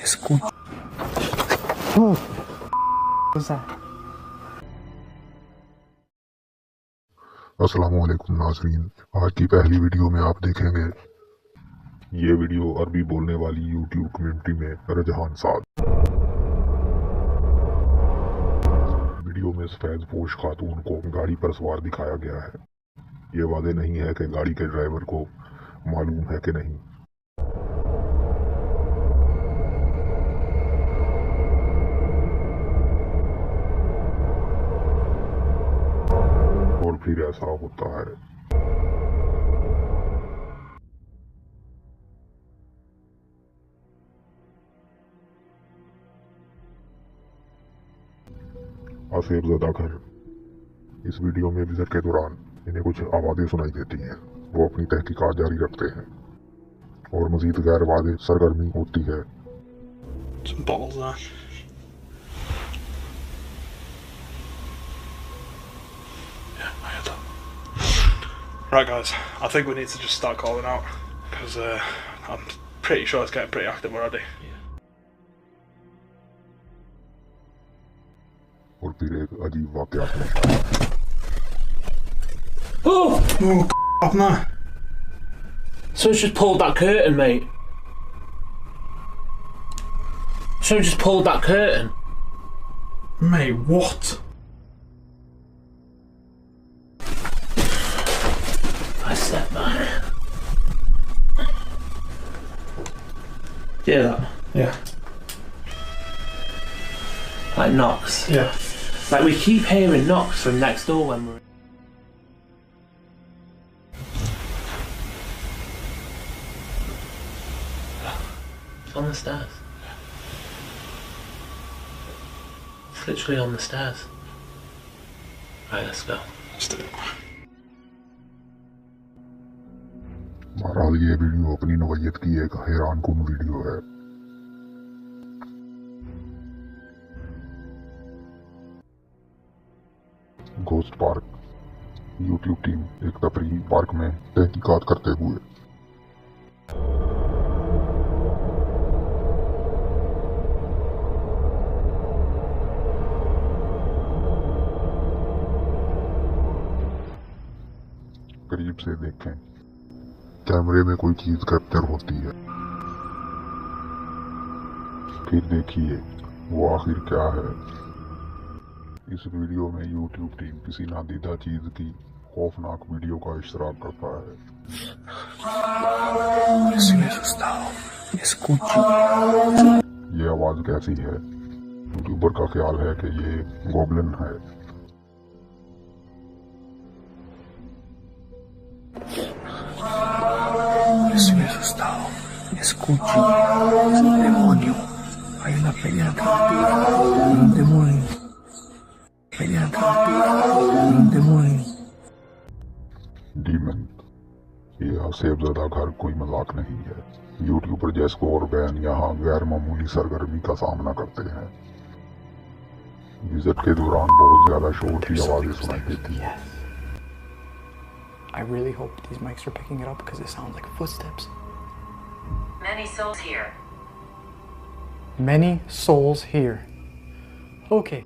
इसको अस्सलामुअलैकुम नाज़रीन, आज की पहली वीडियो में आप देखेंगे ये वीडियो अरबी बोलने वाली यूट्यूब कम्युनिटी में रुझान साध। वीडियो में सफ़ेद पोश खातून को गाड़ी पर सवार दिखाया गया है। ये वादे नहीं है कि गाड़ी के ड्राइवर को मालूम है कि नहीं। और फिर ऐसा होता है। आसेबज़दा घर। इस वीडियो में विजिट के दौरान इन्हें कुछ आवाज़ें सुनाई देती हैं। वो अपनी तहकीकात जारी रखते हैं और मज़ीद गैर वादे सरगर्मी होती है। Some balls there. Yeah, I heard that. Right guys, I think we need to just start calling out because I'm pretty sure it's getting pretty active already. और फिर एक अजीब वाक़या पेश आया। Oh no! Someone's just pulled that curtain, mate. Someone just pulled that curtain. Mate, what? I step back. Hear that? Yeah. Like knocks. Yeah. Like we keep hearing knocks from next door when we're. It's on the stairs. It's literally on the stairs. Right, let's go. Let's do it. बहरहाल ये video अपनी नौइयत की एक हैरान कुन video है। Ghost park. YouTube team एक तफरीही park में तहकीकात करते हुए। करीब से देखें, कैमरे में कोई चीज कैप्चर होती है। फिर देखिए वो आखिर क्या है। इस वीडियो में यूट्यूब टीम किसी नादीदा चीज की खौफनाक वीडियो का इश्तराक करता है। ये आवाज कैसी है? यूट्यूबर का ख्याल है कि ये गॉबलिन है। Escuche, es un demonio. Hay una pelea con un demonio. Pelea con un demonio. Demon. ये आसेबज़दा घर कोई मजाक नहीं है। यूट्यूबर जैस्को और बैन यहाँ गैर मामूली सरगर्मी का सामना करते हैं। विजिट के दौरान बहुत ज्यादा शोर की आवाजें सुनाई देती हैं। I really hope these mics are picking it up because it sounds like footsteps. Many souls here. Many souls here. Okay.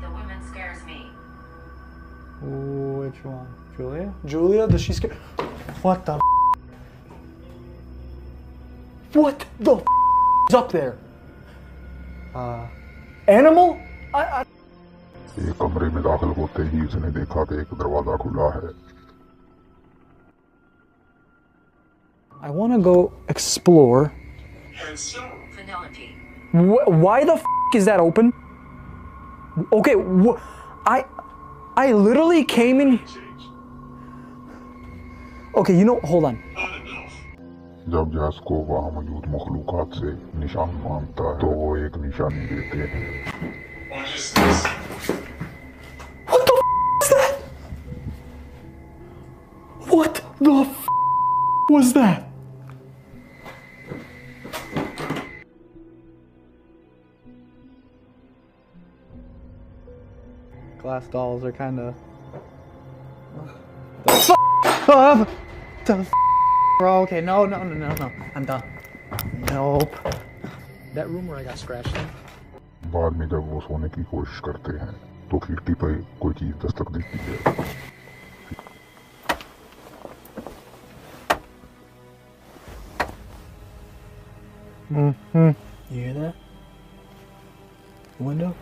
The woman scares me. Which one? Julia? Julia? Does she scare? What the? What the is up there? Animal? I एक कमरे में दाखिल होते ही उसने देखा कि एक दरवाजा खुला है। want to go explore. Penelope. Why the is that open? Okay, I literally came in. Okay, you know, hold on. जब जैस्को वहाँ मौजूद मखलूकात से निशान मांगता है तो वो एक निशानी देते हैं। What the is that? What the was that? Glass dolls are kind of. The Bro, okay, no. I'm done. Nope. That room where I got scratched in? बाद में जब वो सोने की कोशिश करते हैं तो खिड़की पर कोई चीज दस्तक देती है। You hear that? The window?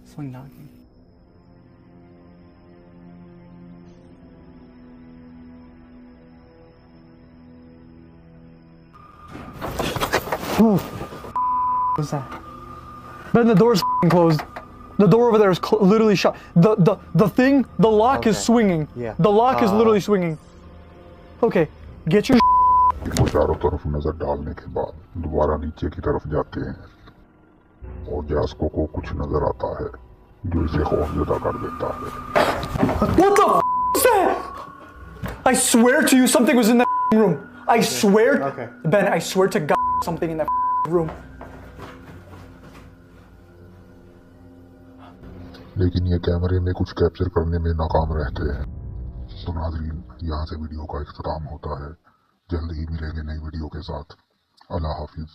Someone knocking. Who was that? Ben, the door's closed. The door over there is literally shut. The thing, the lock is swinging. Yeah. The lock is literally swinging. Okay, get your वो चारों तरफ नजर डालने के बाद दोबारा नीचे की तरफ जाते हैं और जास्को को कुछ नजर आता है जो इसे खौफजदा कर देता है। What the is that? I swear to you, something was in that room. I swear, Okay. Ben, I swear to God, something in that room. लेकिन ये कैमरे में कुछ कैप्चर करने में नाकाम रहते हैं। तो नाज़रीन, यहाँ से वीडियो का इख्तिताम होता है। जल्द ही मिलेंगे नई वीडियो के साथ। अल्लाह हाफिज।